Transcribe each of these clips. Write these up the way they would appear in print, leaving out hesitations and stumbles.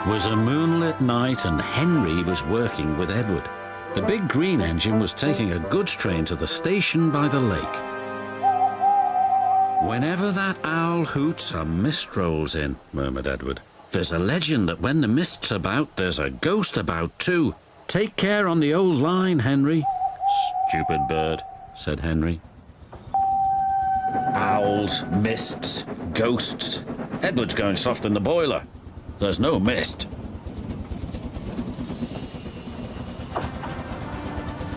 It was a moonlit night and Henry was working with Edward. The big green engine was taking a goods train to the station by the lake. "Whenever that owl hoots, a mist rolls in," murmured Edward. "There's a legend that when the mist's about, there's a ghost about too. Take care on the old line, Henry." "Stupid bird," said Henry. "Owls, mists, ghosts. Edward's going soft in the boiler. There's no mist."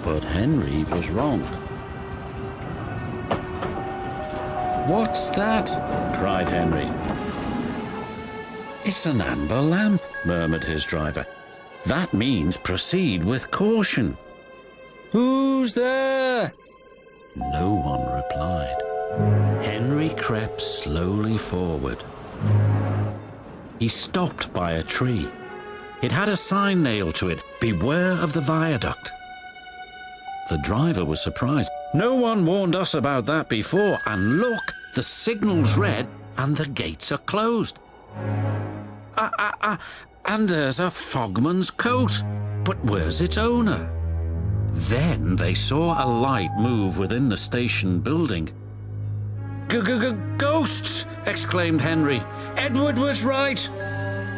But Henry was wrong. "What's that?" cried Henry. "It's an amber lamp," murmured his driver. "That means proceed with caution." "Who's there?" No one replied. Henry crept slowly forward. He stopped by a tree. It had a sign nailed to it, "Beware of the viaduct." The driver was surprised. "No one warned us about that before, and look, the signal's red and the gates are closed. And there's a fogman's coat. But where's its owner?" Then they saw a light move within the station building. "Ghosts!" exclaimed Henry. "Edward was right."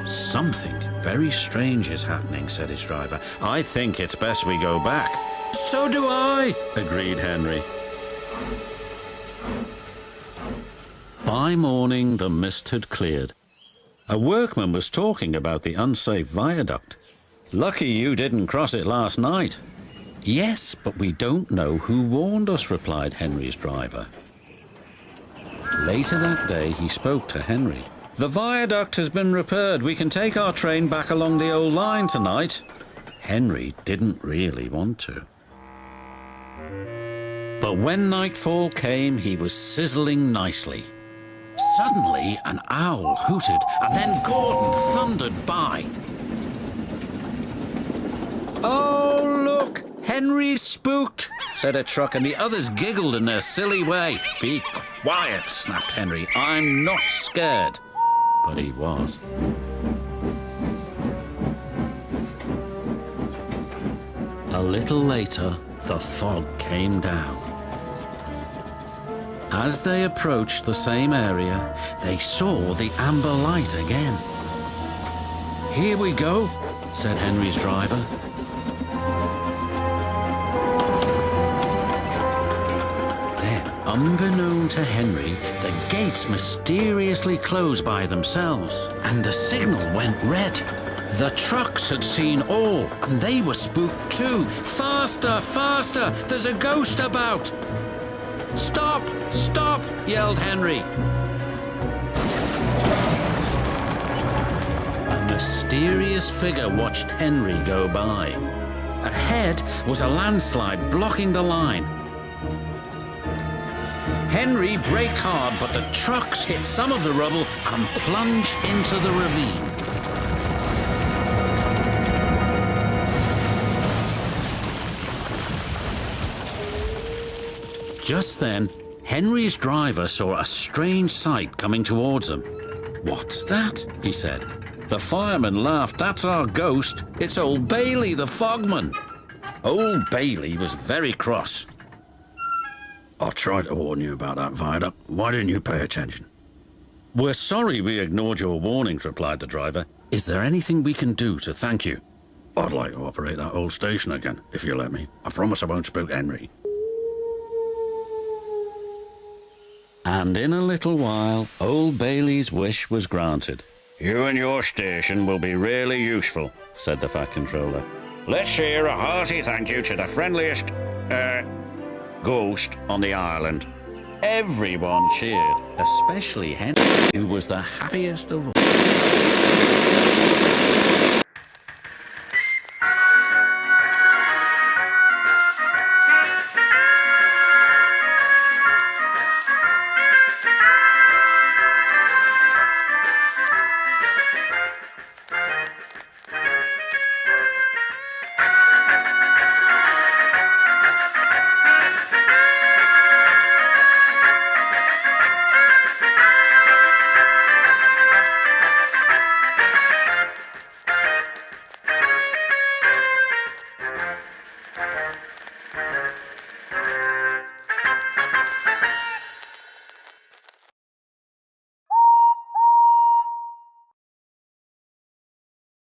"Something very strange is happening," said his driver. "I think it's best we go back." "So do I," agreed Henry. By morning, the mist had cleared. A workman was talking about the unsafe viaduct. "Lucky you didn't cross it last night." "Yes, but we don't know who warned us," replied Henry's driver. Later that day, he spoke to Henry. "The viaduct has been repaired. We can take our train back along the old line tonight." Henry didn't really want to. But when nightfall came, he was sizzling nicely. Suddenly, an owl hooted, and then Gordon thundered by. "Oh, look! Henry's spooked," said a truck, and the others giggled in their silly way. "Be quiet," snapped Henry. "I'm not scared." But he was. A little later, the fog came down. As they approached the same area, they saw the amber light again. "Here we go," said Henry's driver. Then, unbeknown to Henry, the gates mysteriously closed by themselves, and the signal went red. The trucks had seen all, and they were spooked too. "Faster, faster! There's a ghost about!" "Stop! Stop!" yelled Henry. A mysterious figure watched Henry go by. Ahead was a landslide blocking the line. Henry braked hard, but the trucks hit some of the rubble and plunged into the ravine. Just then, Henry's driver saw a strange sight coming towards them. "What's that?" he said. The fireman laughed. "That's our ghost. It's old Bailey, the fogman." Old Bailey was very cross. "I tried to warn you about that viaduct. Why didn't you pay attention?" "We're sorry we ignored your warnings," replied the driver. "Is there anything we can do to thank you?" "I'd like to operate that old station again, if you let me. I promise I won't spook Henry." And in a little while, old Bailey's wish was granted. "You and your station will be really useful," said the Fat Controller. "Let's hear a hearty thank you to the friendliest, ghost on the island." Everyone cheered, especially Henry, who was the happiest of all.